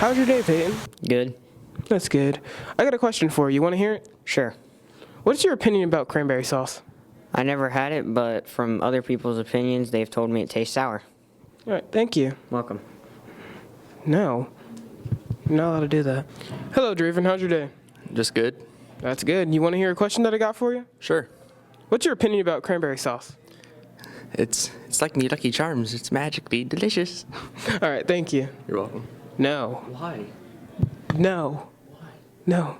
How's your day, Peyton? Good. That's good. I got a question for you. You want to hear it? Sure. What's your opinion about cranberry sauce? I never had it, but from other people's opinions, they've told me it tastes sour. All right, thank you. Welcome. No. You're not allowed to do that. Hello, Draven. How's your day? Just good. That's good. You want to hear a question that I got for you? Sure. What's your opinion about cranberry sauce? It's like me Lucky Charms. It's magically delicious. All right, thank you. You're welcome. No. Why? No. Why? No.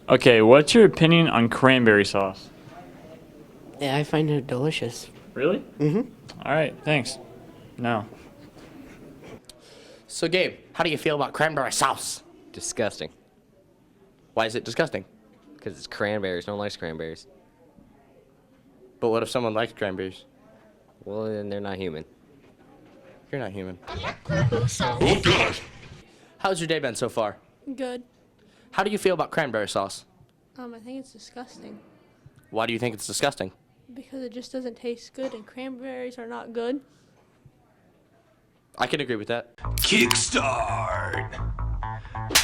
Okay, what's your opinion on cranberry sauce? Yeah, I find it delicious. Really? Mm-hmm. All right, thanks. No. So, Gabe, how do you feel about cranberry sauce? Disgusting. Why is it disgusting? Because it's cranberries. No one likes cranberries. But what if someone likes cranberries? Well, then they're not human. You're not human. Oh, God. How's your day been so far? Good. How do you feel about cranberry sauce? I think it's disgusting Why do you think it's disgusting? because it just doesn't taste good and cranberries are not good. I can agree with that. Kickstart.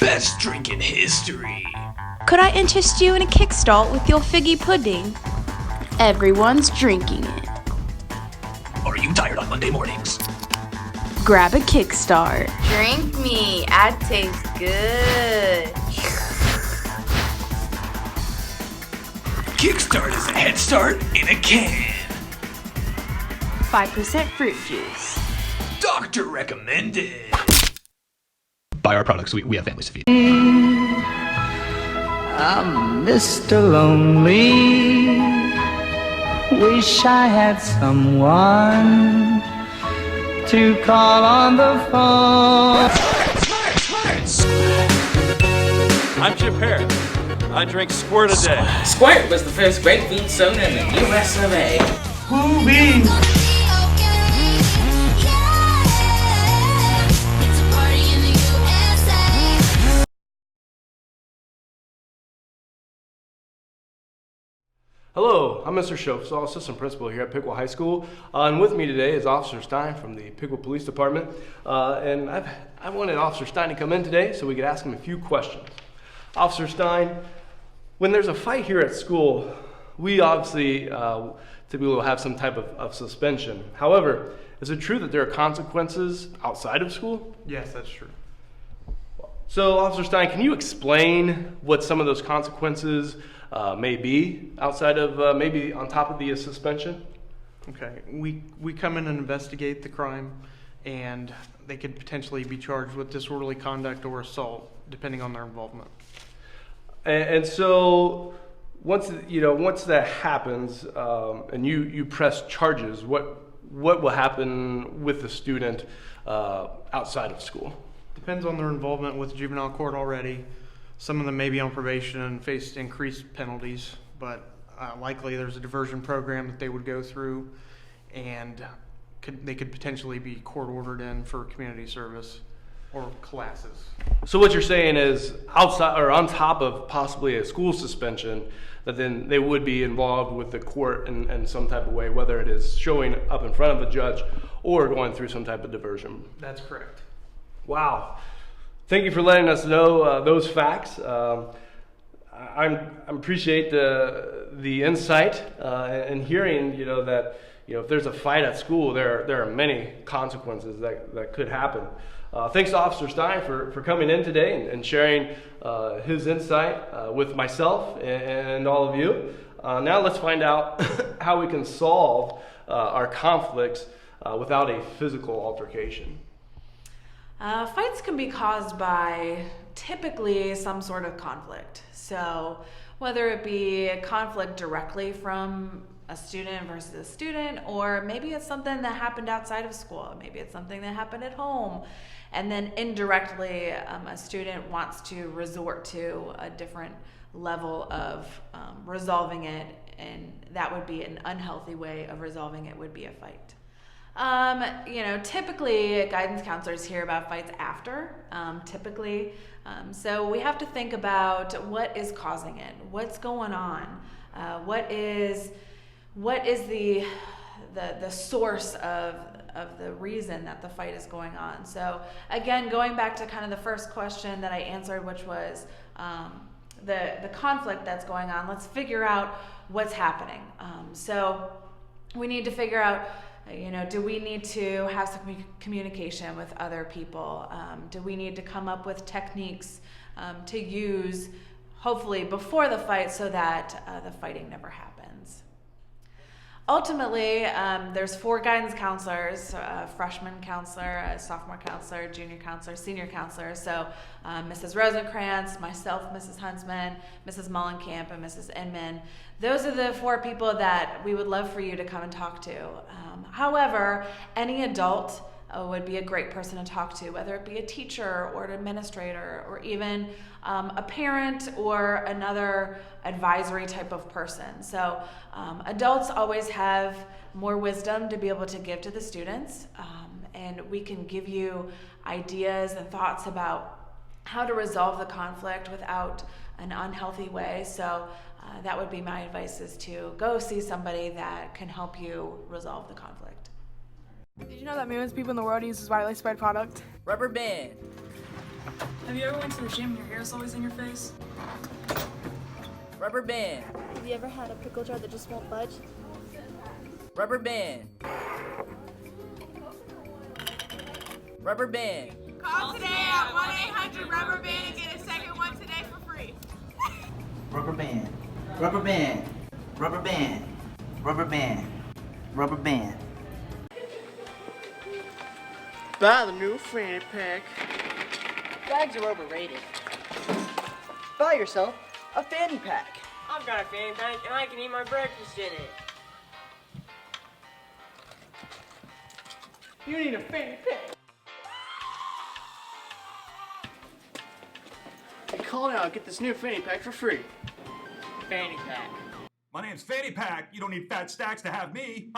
Best drink in history. Could I interest you in a kickstart with your figgy pudding? Everyone's drinking it. Are you tired on Monday mornings? Grab a kickstart. Drink me. I taste good. Kickstart is a head start in a can. 5% fruit juice. Doctor recommended. Buy our products. We have families to feed. I'm Mr. Lonely. Wish I had someone to call on the phone. I'm Chip Harris. I drink Squirt a day. Squirt was the first grapefruit soda in the U.S. of A. Who beans? Hello, I'm Mr. Schofield, Assistant Principal here at Piqua High School, and with me today is Officer Stein from the Piqua Police Department, and I wanted Officer Stein to come in today so we could ask him a few questions. Officer Stein, when there's a fight here at school, we obviously typically will have some type of suspension. However, is it true that there are consequences outside of school? Yes, that's true. So, Officer Stein, can you explain what some of those consequences may be outside of maybe on top of the suspension? Okay, we come in and investigate the crime, and they could potentially be charged with disorderly conduct or assault, depending on their involvement. And so, once that happens, and you press charges, what will happen with the student outside of school? Depends on their involvement with juvenile court already. Some of them may be on probation and face increased penalties, but likely there's a diversion program that they would go through, and they could potentially be court ordered in for community service or classes. So what you're saying is outside or on top of possibly a school suspension, that then they would be involved with the court in some type of way, whether it is showing up in front of a judge or going through some type of diversion. That's correct. Wow. Thank you for letting us know those facts. I appreciate the insight and hearing that if there's a fight at school, there are many consequences that could happen. Thanks to Officer Stein for coming in today and sharing his insight with myself and all of you. Now let's find out how we can solve our conflicts without a physical altercation. Fights can be caused by typically some sort of conflict. So whether it be a conflict directly from a student versus a student, or maybe it's something that happened outside of school. Maybe it's something that happened at home. And then indirectly, a student wants to resort to a different level of resolving it, and that would be an unhealthy way of resolving it, would be a fight. Typically guidance counselors hear about fights after, so we have to think about what is causing it, what's going on, what is the source of the reason that the fight is going on. So again, going back to kind of the first question that I answered, which was the conflict that's going on, let's figure out what's happening. So we need to figure out, do we need to have some communication with other people? Do we need to come up with techniques to use, hopefully before the fight, so that the fighting never happens? Ultimately, there's 4 guidance counselors: a freshman counselor, a sophomore counselor, junior counselor, senior counselor. So Mrs. Rosenkrantz, myself, Mrs. Huntsman, Mrs. Mullenkamp, and Mrs. Inman. Those are the 4 people that we would love for you to come and talk to. However, any adult would be a great person to talk to, whether it be a teacher or an administrator or even a parent or another advisory type of person. So adults always have more wisdom to be able to give to the students, and we can give you ideas and thoughts about how to resolve the conflict without an unhealthy way. So that would be my advice, is to go see somebody that can help you resolve the conflict. Did you know that millions of people in the world use this widely spread product? Rubberband. Have you ever went to the gym and your hair is always in your face? Rubberband. Have you ever had a pickle jar that just won't budge? Rubberband. Rubberband. Call today at 1-800-RUBBERBAND and get a second one today for free. Rubberband. Rubberband. Rubberband. Rubberband. Rubberband. Buy the new fanny pack. Bags are overrated. Buy yourself a fanny pack. I've got a fanny pack and I can eat my breakfast in it. You need a fanny pack. Hey, call now, get this new fanny pack for free. Fanny pack. My name's Fanny Pack. You don't need fat stacks to have me.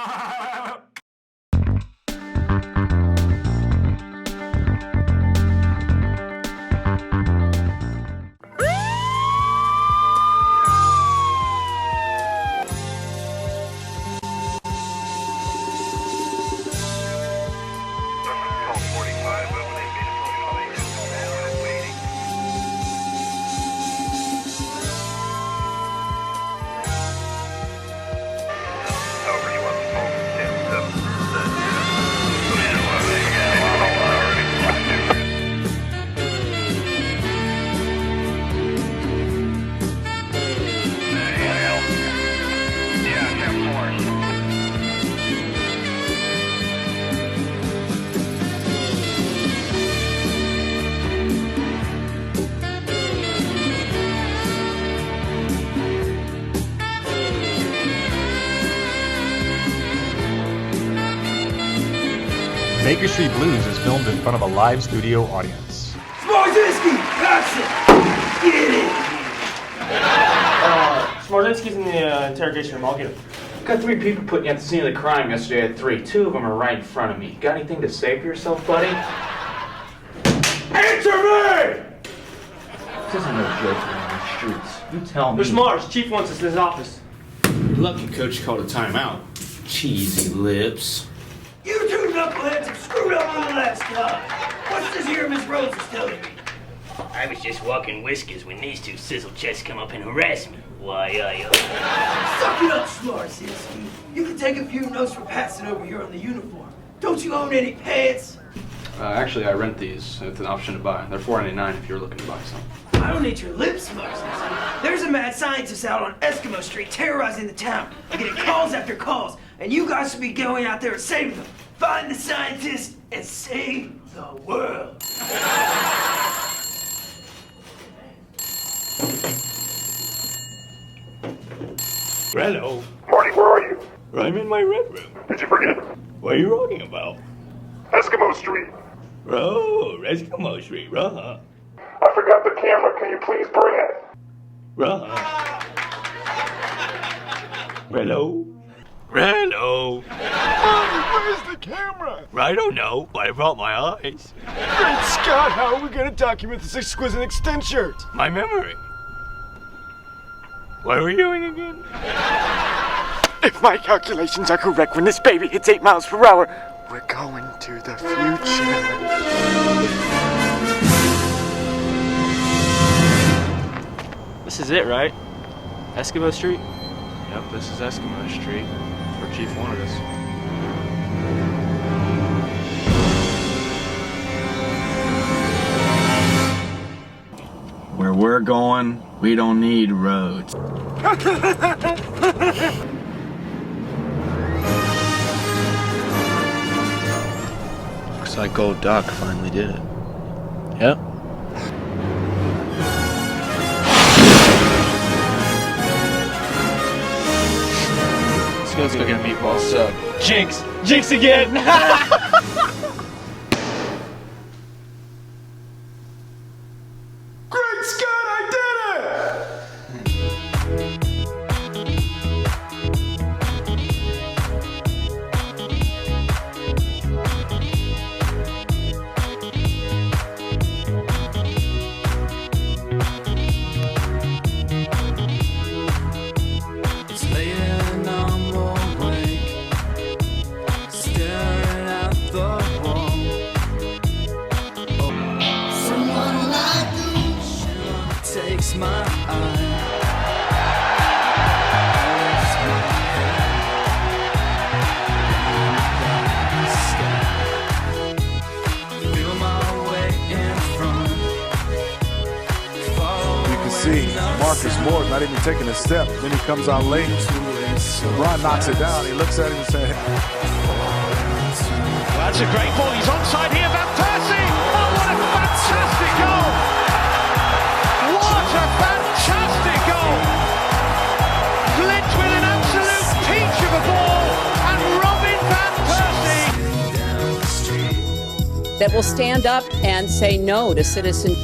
Baker Street Blues is filmed in front of a live studio audience. Smarzinski! That's it! Get it! Smarzinski's in the interrogation room. I'll get him. Got 3 people put you at the scene of the crime yesterday at 3. 2 of them are right in front of me. Got anything to say for yourself, buddy? Answer me! This isn't no joke around the streets. You tell me. Where's Mars? Chief wants us in his office. You're lucky Coach called a timeout. Cheesy lips. You 2 knuckleheads have screwed up on the last time. What's this here Miss Rose is telling me? I was just walking whiskers when these 2 sizzle chests come up and harass me. Why, Suck it up, Smarzinski. You can take a few notes for passing over here on the uniform. Don't you own any pants? Actually, I rent these. It's an option to buy. They're $4.99 if you're looking to buy some. I don't need your lips, Smarzinski. There's a mad scientist out on Eskimo Street terrorizing the town, getting calls after calls, and you guys should be going out there and saving them. Find the scientist and save the world. Hello. Marty, where are you? I'm in my red room. Did you forget? What are you talking about? Eskimo Street. Oh, Eskimo Street, I forgot the camera. Can you please bring it? Hello? Hello? Where's the camera? I don't know, but I brought my eyes. Great Scott, how are we going to document this exquisite extension? My memory. What are we doing again? If my calculations are correct, when this baby hits 8 miles per hour, We're going to the future. This is it, right? Eskimo Street? Yep, this is Eskimo Street. Where Chief wanted us. Where we're going, we don't need roads. Looks like old Doc finally did it. Yep. Let's go get a meatball sub. Jinx! Jinx again! Great Scott, I did It's laying on the wake, staring at the wall. Someone like you takes my eye. Lifts my head in the sky. Feel my way in front. You can see Marcus Moore not even taking a step. Then he comes out late. LeBron knocks it down. He looks at him and says, well, that's a great ball. He's onside here. Van Persie. Oh, what a fantastic goal. What a fantastic goal. Flint with an absolute peach of a ball. And Robin Van Persie. That will stand up and say no to citizen.